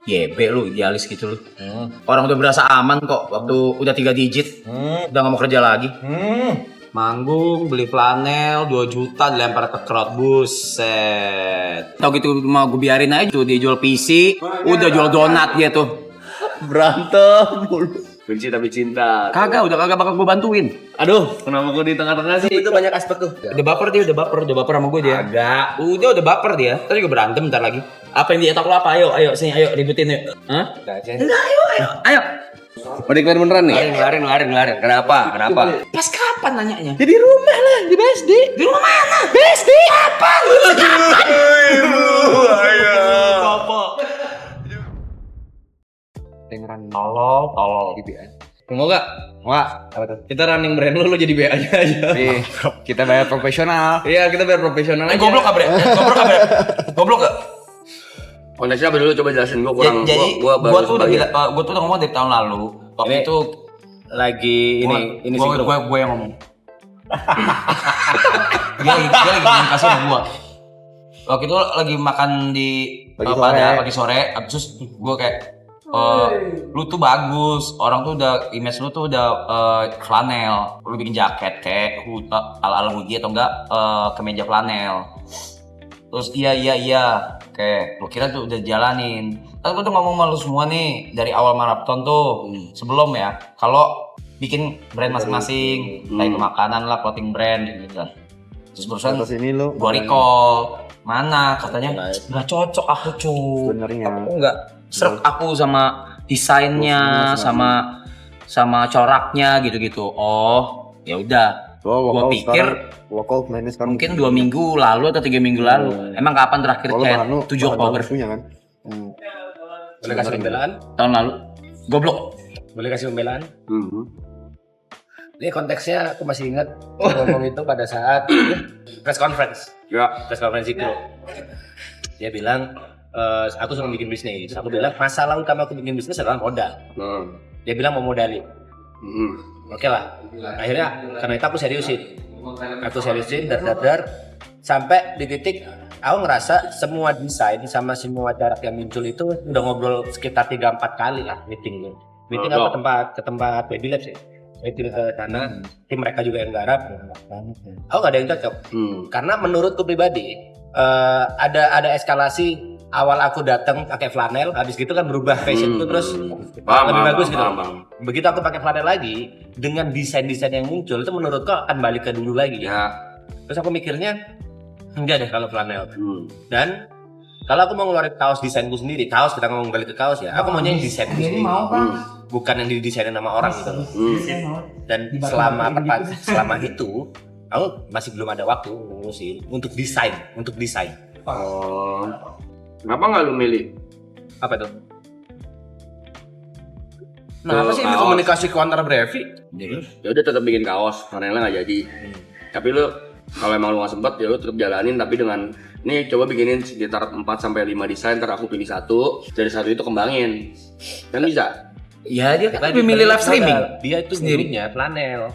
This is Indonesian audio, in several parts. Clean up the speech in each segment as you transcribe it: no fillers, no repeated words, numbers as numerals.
YB lu, idealis gitu lu. Orang udah berasa aman kok waktu udah 3 digit. Udah gak mau kerja lagi. Manggung, beli flanel 2 juta dilempar ke crowd, buset. Tau gitu mau gue biarin aja tuh dia jual PC, udah jual donat dia tuh. Berantem mulu. Benci tapi cinta. Kagak, udah kagak bakal gue bantuin. Aduh, kenapa gue di tengah-tengah sih? Itu banyak aspek tuh. Udah baper sama gue dia. Agak. Udah baper dia. Ntar juga berantem ntar lagi. Apa yang dietok lo apa? Ayo sini, ayo ributin yuk. Hah? Enggak, ayo. Mau declare beneran nih? Ngelarin. Kenapa? Pas kapan nanyanya? Ya di rumah lah, di BSD. Di rumah mana? BSD. Kapan? Dengeran tolol. Gitu ya. Mau gak? Apa tuh? Kita running brand lu jadi BA aja. Nih, kita bayar profesional. Iya, kita biar profesional aja. Goblok gak, Bre? Goblok gak? Kondisinya apa dulu coba jelasin gua kurang. Jadi gua tuh udah ngomong dari tahun lalu. Waktu itu Lagi ini sih gue yang ngomong. dia lagi komunikasi sama gua. Waktu itu lagi makan di pagi sore, terus gua kayak lu tuh bagus, orang tuh udah image lu tuh udah flanel, lu bikin jaket kayak ala-ala hoodie atau enggak kemeja flanel. Terus iya, kayak lu kira tuh udah jalanin. Tapi gue tuh ngomong sama lu semua nih dari awal maraton tuh sebelum ya, kalau bikin brand masing-masing, kayak makanan lah, clothing brand gitu kan. Terus barusan gue recall, mana katanya nggak cocok aku cuy. Sebenarnya. Aku nggak serp aku sama desainnya, sama coraknya gitu-gitu. Oh, ya udah. Gue pikir lokal mainnya sekarang mungkin 2 minggu lalu atau 3 minggu lalu. Emang kapan terakhir chat? 7 Oktober. kan. Boleh kasih pembelaan? Tahun lalu. Goblok. Boleh kasih pembelaan? Ini konteksnya aku masih ingat ngomong itu pada saat press conference. Ya. Press conference itu. Dia bilang, aku suka bikin bisnis. Aku bilang, masalah utama aku bikin bisnis adalah modal. Dia bilang mau modalin. Oke lah. Akhirnya karena itu aku seriusin. Dar sampai di titik aku ngerasa semua desain sama semua jarak yang muncul itu udah ngobrol sekitar 3-4 kali lah meeting apa ke tempat Baby Labs ya. Meeting ke sana, tim mereka juga yang garap. Aku gak ada yang cocok. Karena menurutku pribadi ada eskalasi. Awal aku datang pakai flanel, habis gitu kan berubah fashion itu terus lebih bagus gitu. Begitu aku pakai flanel lagi dengan desain-desain yang muncul itu menurutku akan balik ke dulu lagi. Ya. Terus aku mikirnya enggak deh kalau flanel. Dan kalau aku mau ngeluarin kaos desainku sendiri, kaos kita ngomong balik ke kaos ya. Aku maunya yang desain sendiri. Bukan yang didesainin sama orang gitu. Dan selama itu aku masih belum ada waktu ngurusin untuk desain. Kenapa nggak lu milih? Apa tuh? Nah, apa sih ini komunikasi ke antar Brevi? Ya udah tetap bikin kaos, flanelnya nggak jadi. Tapi lu kalau emang lu nggak sempet ya lu tetap jalanin, tapi dengan nih coba bikinin sekitar 4-5 desain, ntar aku pilih satu, dari satu itu kembangin. Kan bisa? Ya dia kan lebih milih live streaming. Dia itu sendirinya flanel.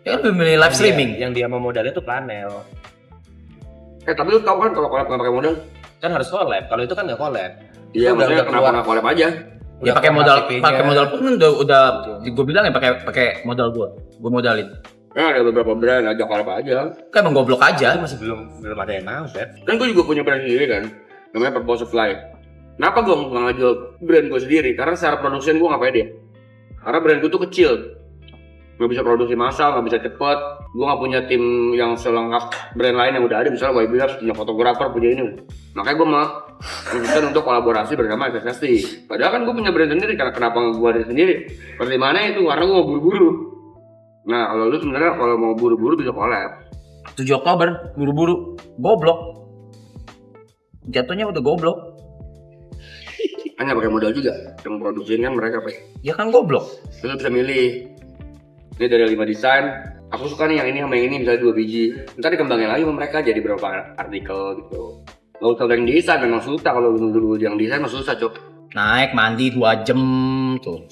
Dia kan lebih milih live streaming. Yang dia mau modalnya itu flanel. Tapi lu tau kan kalau collab nggak pakai modal? Kan harus collab. Kalau itu kan nggak collab. Iya, maksudnya kenapa nggak collab aja? Ya pakai modal pun udah gue bilang ya pakai modal gue modalin. Ya ada beberapa brand ajak collab aja. Kan emang goblok aja. Itu masih belum ada yang mau, Beb. Kan gue juga punya brand sendiri kan, namanya Purpose of Life. Kenapa gue nggak ngajak brand gue sendiri? Karena secara produksian gue nggak pede. Karena brand gue tuh kecil, nggak bisa produksi massal, nggak bisa cepet. Gue nggak punya tim yang selengkap brand lain yang udah ada. Misalnya YB Labs punya fotografer, punya ini. Makanya gue mau memutuskan untuk kolaborasi bersama FSST. Padahal kan gue punya brand sendiri, karena kenapa gue ada sendiri? Pertimbangannya itu karena gue mau buru-buru. Nah kalau lu sebenarnya kalau mau buru-buru bisa collab. 7 Oktober buru-buru goblok. Jatuhnya udah goblok. Hanya pakai modal juga, yang produksiin kan mereka Pak. Ya kan goblok. Lu bisa milih. Ini dari 5 desain, aku suka nih yang ini sama yang ini, misalnya 2 biji. Ntar dikembangin lagi sama mereka jadi berapa artikel gitu. Gak usah yang desain, memang susah. Kalau dulu yang desain masih susah Cok. Naik mandi 2 jam tuh.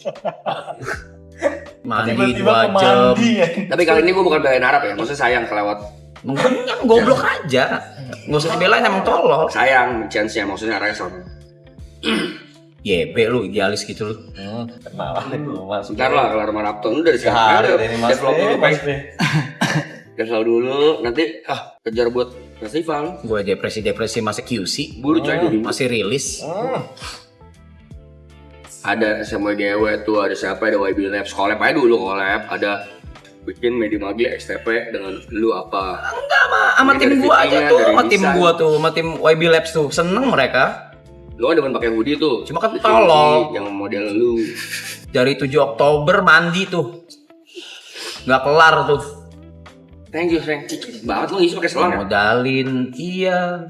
Mandi 2 jam. Tapi kali ini gue bukan belain Arab ya, maksudnya sayang kelewat. Mungkin goblok aja. Nggak usah dibelain, emang tolol. Sayang chance-nya, maksudnya Reson. YB lu, idealis gitu lu. Bentar lah kelar maraton udah sekarang. Develop dulu, Pak. Develop dulu, nanti kejar buat festival. Gue depresi masih QC. Buru coy dulu. Masih rilis. Ada sama Dewe tuh, ada siapa, ada YB Labs, collab aja dulu, collab. Ada bikin Media Magli XTP dengan lu apa? Enggak sama tim gua aja tuh, sama tim gua tuh, sama tim YB Labs tuh. Seneng mereka. Lu kan demen pakai hoodie tuh. Cuma kan tolong. Yang model lu. Dari 7 Oktober mandi tuh. Nggak kelar tuh. Thank you, Frank. Banget lu ngisi pakai selang. Modalin, iya.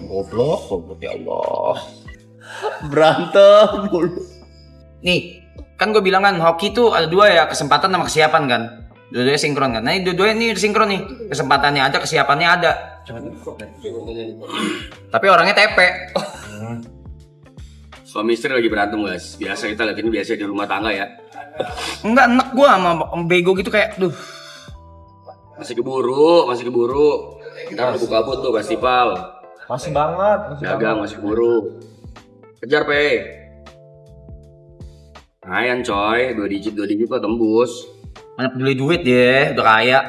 Goblok ya Allah. Berantem mulu. Nih, kan gue bilang kan hoki tuh ada 2 ya, kesempatan sama kesiapan kan. Dua-duanya sinkron kan. Nah, dua-duanya ini sinkron nih. Kesempatannya ada, kesiapannya ada. Tapi orangnya TP. Suami istri lagi berantem guys. Biasa kita lihat ini biasa di rumah tangga ya. Enggak enak gua sama bego gitu kayak duh. Masih keburu. Kita udah buka tuh festival. Masih banget. Dagang masih keburu. Kejar Pe. Ayan coy, 2 digit kok tembus. Mana peduli duit ya, udah kaya.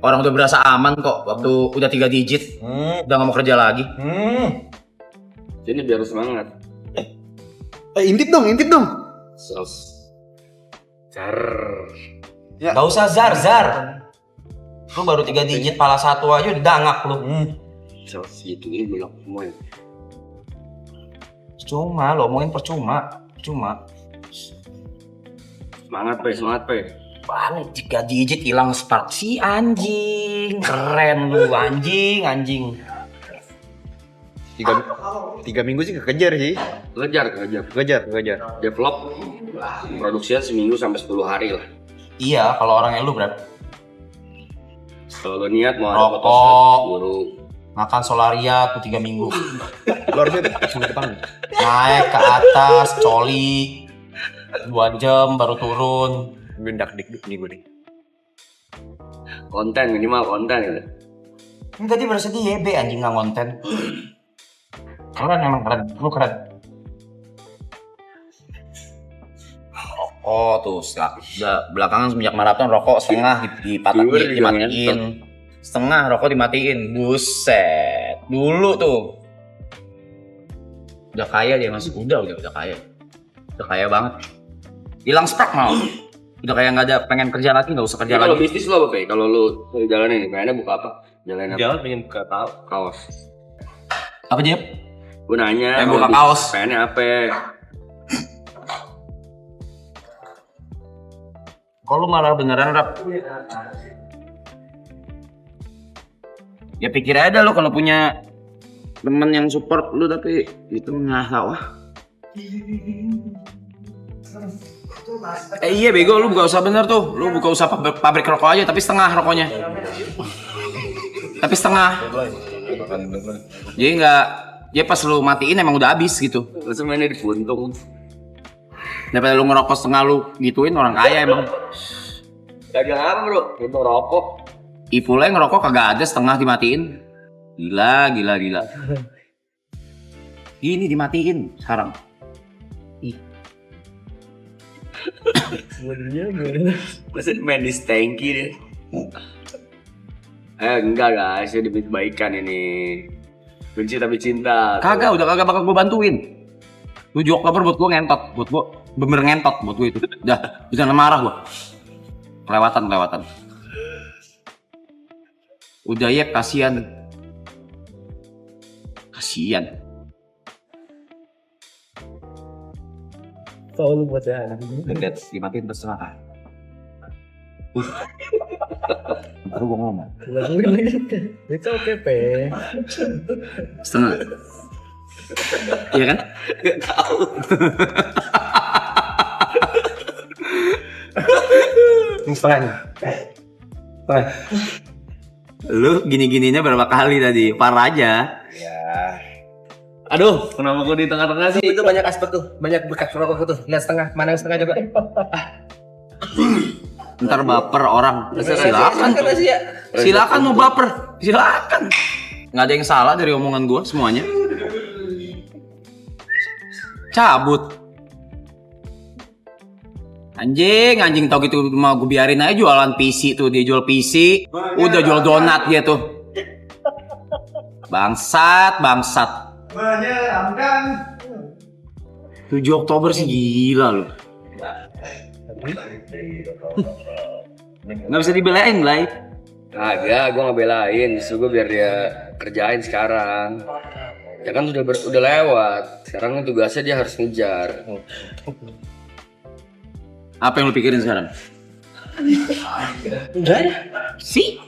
Orang udah berasa aman kok waktu udah 3 digit. Udah gak mau kerja lagi. Jadi biar lu semangat. Intip dong. Sos. Car. Gak usah zar. Lu baru 3 digit pala 1 aja udah dangak lu. Sos gitu ini belum semua. Cuma lo omongin percuma. Semangat Pe. Bang, 3 digit hilang spark si anjing. Keren lu anjing. 3 minggu sih kekejar sih. Kejar. Develop produksinya seminggu sampai 10 hari lah. Iya, kalau orangnya lu berat. Kalau lo niat mau ada Rokok. foto buru. Makan solaria tuh 3 minggu. Lu harusnya seminggu depan. Naik ke atas, coli 2 jam baru turun. Bendak dikduk nih gue nih. Konten minimal konten gitu. Ini tadi berasa di YB anjing nggak konten. Keren emang keren, lu keren. Oh tuh, udah belakangan semenjak maraton rokok setengah dimatiin. Setengah rokok dimatiin, buset. Dulu tuh udah kaya dia masih udah kaya. Udah kaya banget. Hilang spark mau. Udah kayak nggak ada pengen kerja lagi, nggak usah kerja Kalau lagi. bisnis lo apa Pe? Kalau lu jalanin kayaknya buka apa? Jalanin apa? Jangan pengen buka Kaos. Apa dia? Gue nanya. Buka bisnis kaos. Pengennya apa? Kok lu malah beneran rap? Ya pikir aja lu kalau punya temen yang support lu tapi itu nggak sawah. Iya bego, lu buka usaha bener tuh. Lu buka usaha pabrik rokok aja tapi setengah rokoknya. Tapi setengah. Jadi nggak, ya pas lu matiin emang udah habis gitu. Lu semuanya dipuntung. Daripada lu ngerokok setengah lu gituin orang kaya emang. Dagang apa bro? Puntung rokok. Ipulnya ngerokok kagak ada setengah dimatiin. Gila. Ini dimatiin sekarang. Masa main di stanky dia. Enggak guys, ini demi kebaikan ini. Benci tapi cinta. Kagak, udah kagak bakal gue bantuin. 7 Oktober buat gue ngentot, buat gue bener ngentot buat gue itu. Udah, jangan marah gue. Kelewatan. Udah ya, kasihan. Tahu lu buat ya. Lihat, dimatiin terserah. Baru gue ngomong. Itu oke Pe. Setengah. Iya kan? Gak tahu. Setengah. Lu gini-gininya berapa kali tadi? Parah aja. Aduh, kenapa gue di tengah-tengah sih? Itu banyak aspek tuh, banyak bekas rokok tuh. Lihat setengah, mana yang setengah coba? Ntar baper orang. Silakan mau baper. Silakan. Nggak ada yang salah dari omongan gue semuanya. cabut. Anjing tau gitu mau gue biarin aja jualan PC tuh, dia jual PC, udah jual donat dia tuh. Bangsat. Menyeramkan. 7 Oktober sih gila lu. Nggak bisa dibelain, Blay. Agak, gue ngebelain, justru gue biar dia kerjain sekarang. Ya kan udah lewat. Sekarang tugasnya dia harus ngejar. Apa yang lu pikirin sekarang? Enggak ada. Sih?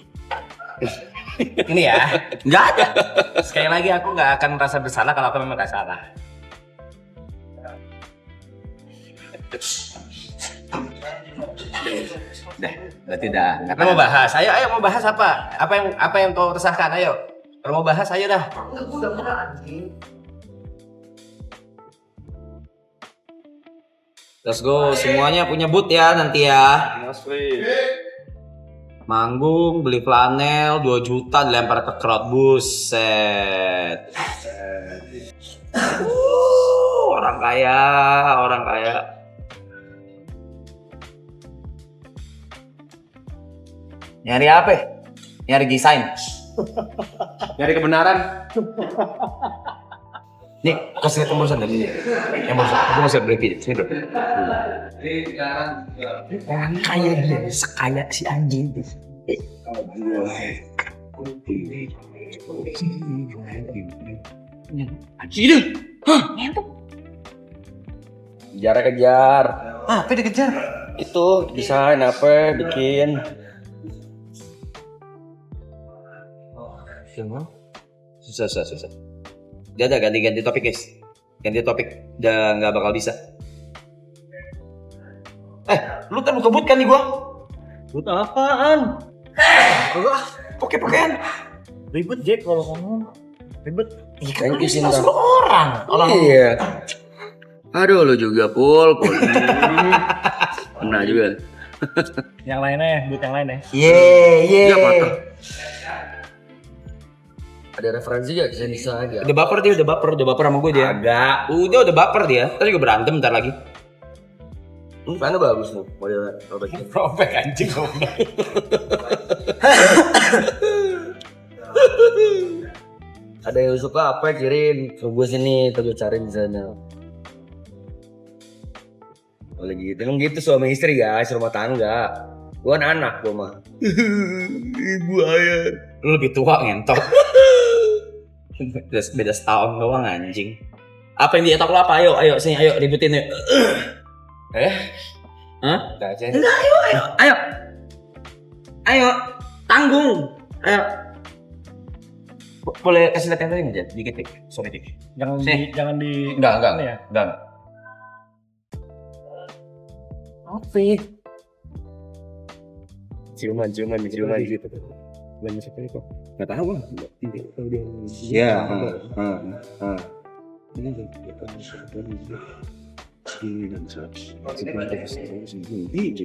Ini ya. Nggak ada. Sekali lagi aku nggak akan merasa bersalah kalau aku memang nggak salah. Berarti dah. Karena mau bahas, ayo mau bahas apa? Apa yang kau resahkan? Ayo. Kalau mau bahas ayo dah. Let's go, semuanya punya boot ya nanti ya. Manggung, beli flanel 2 juta dilempar ke crowd, buset. Orang kaya. Nyari apa? Nyari desain. Nyari kebenaran. Nih, kasih lihat tembusan dari ini. Yang barusan, aku mau share break sini bro. Orang kaya dia, sekaya si anjing. Anjing, Kejar. apa dikejar? Itu desain apa bikin. Susah. Udah ganti topik guys. Ganti topik, udah nggak bakal bisa. Lu kan buka boot kan nih gua? Buat apaan? Pakaian. Ribet Jack kalau ngomong. Ribet. Thank you Sinta. Orang. Iya. Aduh lu juga Pul. Pernah juga. Yang lainnya, buat yang lainnya. Ye. Iya patah. Ada referensi gak? Bisa aja. Udah baper sama gue dia. Agak. Udah baper dia. Tadi juga berantem bentar lagi. Mana bagus tuh modelnya. Robek anjing. Ada yang suka apa kirim ke gue sini, tuh gue cari di sana. Boleh gitu, emang gitu suami istri guys, rumah tangga. Gue anak gue mah. Ibu ayah. Lu lebih tua ngentot. Beda setahun doang anjing. Apa yang dietok lo apa? Ayo sini, ayo ributin yuk. Hah? Udah aja. Enggak, ayo. Tanggung. Ayo. Boleh kasih lihat yang tadi nggak? Dikit. Sorry dik. Jangan di Enggak. ini ya. Enggak. Apa? Ciuman gitu. Banyak sekali kok. Gak tahu lah. Iya.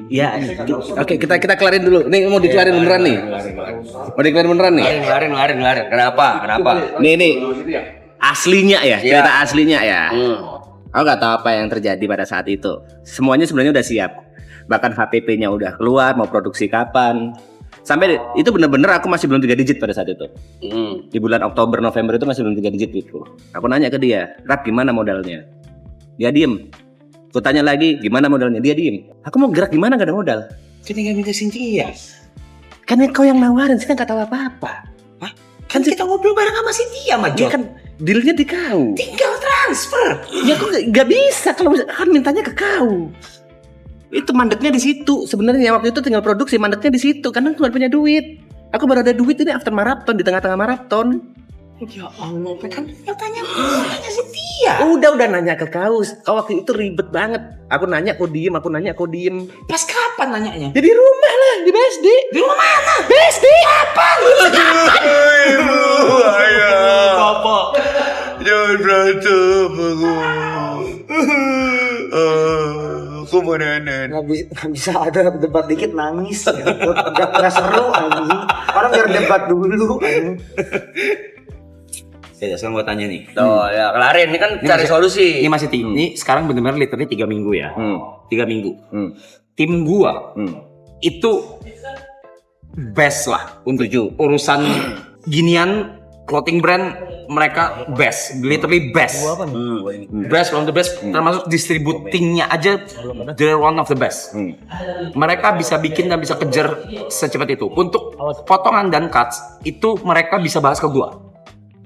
Iya. Oke, kita kelarin dulu. Nih mau dikelarin beneran nih. Kelarin. Kenapa? Nih. Aslinya ya, cerita aslinya ya. Aku nggak tahu apa yang terjadi pada saat itu. Semuanya sebenarnya udah siap. Bahkan HPP-nya udah keluar, mau produksi kapan. Sampai itu bener-bener aku masih belum 3 digit pada saat itu. Di bulan Oktober November itu masih belum 3 digit gitu. Aku nanya ke dia, Rap gimana modalnya? Dia diem. Aku tanya lagi, gimana modalnya? Dia diem. Aku mau gerak gimana gak ada modal? Kita tinggal minta Cynthia. Kan kau yang nawarin, saya kan gak tahu apa-apa. Kan kita ngobrol bareng sama Cynthia, Mas. Dia kan dealnya di kau. Tinggal transfer. Ya aku gak bisa kalau kan mintanya ke kau. Itu mandeknya di situ. Sebenarnya waktu itu tinggal produksi, mandeknya di situ karena aku gak punya duit. Aku baru ada duit ini after maraton, di tengah-tengah maraton. Ya Allah, kan tanya Cynthia. Udah nanya ke kau. Kau waktu itu ribet banget. Aku nanya kau diem. Pas kapan nanyanya? Ya di rumah lah, di BSD. Di rumah mana? BSD apa? Ibu, ayah. Bapak. Jangan berantem aku. Aku mau nenek. Nggak bisa ada debat dikit nangis. Nggak seru anjing. Orang biar debat dulu anjing. Ya, sekarang gua tanya nih. Tuh ya kelarin, ini kan Ini cari masih- solusi. Ini masih ini sekarang benar-benar literally 3 minggu ya. 3 minggu. Tim gua itu best lah untuk urusan ginian clothing brand, mereka best, literally best. Best, one of the best, termasuk distributingnya aja they're one of the best. Mereka bisa bikin dan bisa kejar secepat itu. Untuk potongan dan cuts itu mereka bisa bahas ke gua.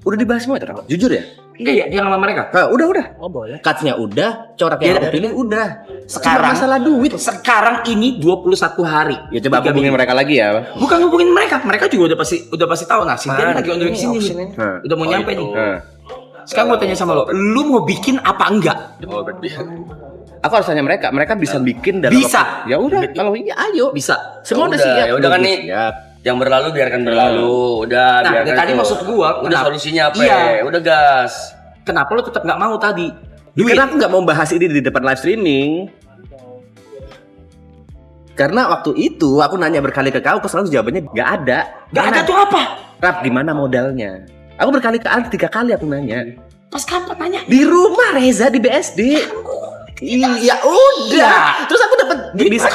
Udah dibahas semua terang. Jujur ya? Enggak ya, yang sama mereka. Udah. Oh boleh. Cuts-nya udah, corak yang Iya. aku pilih udah. Sekarang Cuma masalah duit. Sekarang ini 21 hari. Ya coba aku hubungin mereka lagi ya. Bukan hubungin mereka juga udah pasti tahu. Nah, Cynthia lagi on the way ke sini nih. Udah mau nyampe nih. Sekarang gue tanya sama lo, lu mau bikin apa enggak? Aku harus tanya mereka bisa bikin dalam Bisa. waktu- Ya udah, kalau ini ayo. Bisa. Semua udah siap. Ya udah kan nih. Siap. Yang berlalu biarkan berlalu. Udah Nah, biarkan tadi itu. maksud gua, Udah kenapa? solusinya apa? Iya. Ya? Udah gas. Kenapa lo tetap nggak mau tadi? Karena aku nggak mau bahas ini di depan live streaming. Karena waktu itu aku nanya berkali ke kau selalu jawabannya nggak ada. Nggak ada tuh apa? Rap, gimana modalnya? Aku berkali kali 3 kali aku nanya. Pas kapan nanya? Di rumah Reza di BSD. Iya udah. Terus aku dapat bisa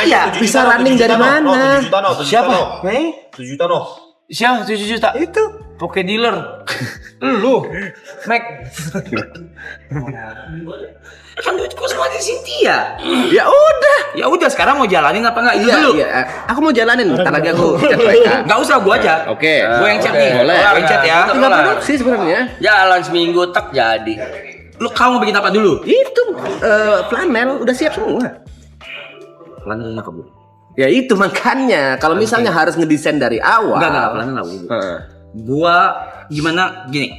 Iya. bisa running dari mana? Siapa? Tujuh juta noh. Siapa 7 juta? Itu Poke dealer. Lu, Mac. Kan duit gua semua di Cynthia. Ya udah. Ya udah, sekarang mau jalanin apa enggak? Itu dulu. Iya. Aku mau jalanin. Ntar lagi aku chat mereka. Enggak usah, gua aja. Oke. Gua yang chat nih. Boleh. Gua yang chat ya. Tinggal produksi sebenarnya. Jalan seminggu tak jadi. Lu kamu mau bikin apa dulu? Itu flanel udah siap semua. Plannya ke gua. Ya itu makanya kalau misalnya harus ngedesain dari awal. Enggak, plannya enggak gua. Heeh. Gua gimana gini.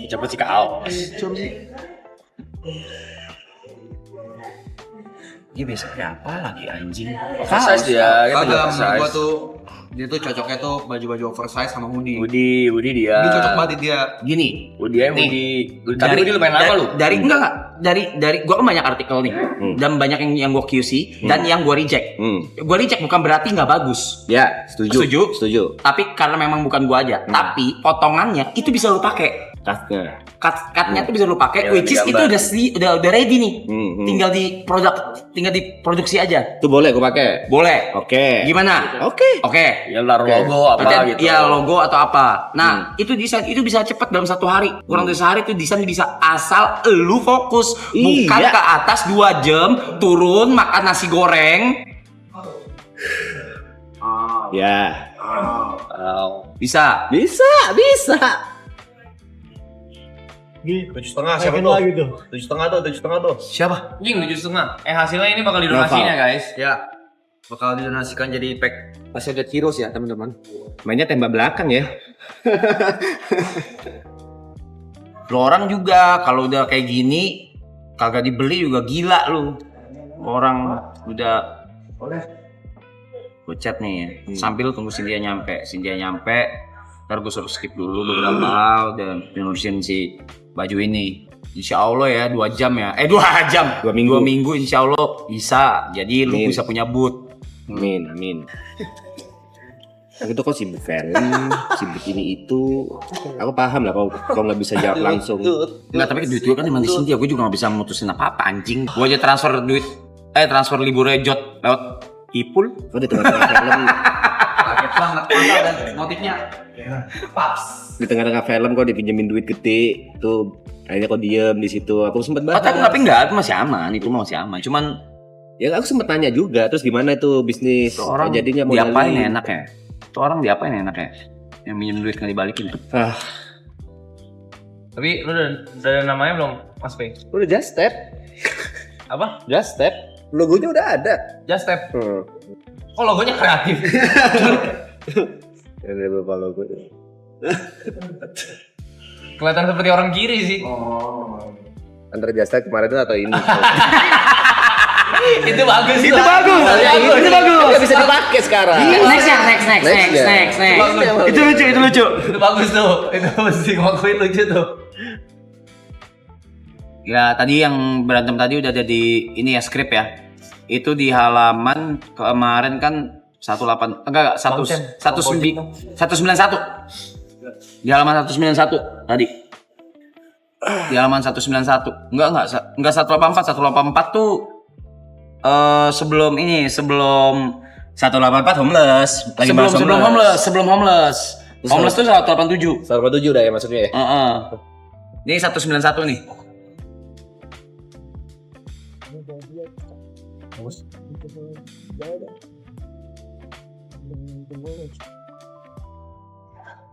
Cepet sih kau. Dia biasanya apa lagi anjing? Oversize dia. Dia pakai Kagak, menurut gua oversize. tuh dia tuh cocoknya tuh baju-baju oversize sama hoodie. Woody dia. Ini cocok banget di dia. Gini, Woody ya, Nih. Woody. Tapi Woody lumayan lama lu. Dari enggak dari gua kan banyak artikel nih dan banyak yang gua QC dan yang gua reject. Gua reject bukan berarti nggak bagus. Ya, setuju. Setuju? Tapi karena memang bukan gua aja, tapi potongannya itu bisa lu pakai. Tasnya. Cut-nya tuh bisa lu pakai, Yang which is itu digambar. udah ready nih. Hmm. Tinggal diproduksi aja. Itu boleh gue pakai. Boleh. Oke. Gimana? Oke. Oke. Ya naruh logo apa Kita- gitu. Iya, logo atau apa. Nah, itu desain itu bisa cepat dalam 1 hari. Kurang dari sehari itu desain bisa asal lu fokus. Bukan Iya. ke atas 2 jam, turun makan nasi goreng. Ya. Bisa. Bisa. Tujuh setengah siapa tuh? Tujuh setengah tuh. Siapa? Jing 7,5. Hasilnya ini bakal didonasiin ya guys. Ya, bakal didonasikan jadi pack Passionate Heroes ya, teman-teman. Mainnya tembak belakang ya. Lo orang juga kalau udah kayak gini kagak dibeli juga gila lu. Orang udah gue chat nih ya. Sambil tunggu Cynthia nyampe. Ntar gue suruh skip dulu beberapa hal dan nulisin si baju ini. Insya Allah ya 2 jam ya. 2 jam. 2 minggu. 2 minggu insya Allah bisa. Jadi lu Amin. bisa punya boot. Amin. Aku tuh kok sibuk film, sibuk ini itu. Aku paham lah kalau nggak bisa jawab langsung. Enggak, tapi duit gue kan dimana Cynthia. Gue juga gak bisa mutusin apa-apa anjing. Gue aja transfer liburnya Jot lewat Ipul. Kok di tengah-tengah film, paket banget mantap dan motifnya. di tengah-tengah film kok dipinjemin duit gede, tuh akhirnya kok diem di situ. Aku sempet bahas. Tapi enggak, itu masih aman. Itu masih aman. Cuman Ya aku sempet tanya juga, terus gimana itu bisnis? itu orang Jadinya mau diapain gali. enak ya? Itu orang diapain enak ya? Yang minjem duit nggak dibalikin. Ah, Tapi lu udah ada namanya belum, Mas P? udah just step, Apa? just step. Logonya udah ada. Just Step. Hmm. Kok logonya kreatif? Ada beberapa logo. Kelihatan seperti orang kiri sih. Antara just step kemarin itu atau ini? Itu bagus. Itu bagus. Itu bagus. Nggak bisa dipakai sekarang. Next ya, next. Next. Itu lucu. Itu bagus tuh. Itu mesti ngakuin lucu tuh. Ya tadi yang berantem tadi udah ada di ini ya skrip ya. Itu di halaman kemarin kan 191. Di halaman 191 tadi. Di halaman 191. Enggak 184. 184 tuh sebelum 184 homeless. Lagi sebelum homeless. Homeless tuh 187. 187 udah ya maksudnya ya. Ini 191 nih.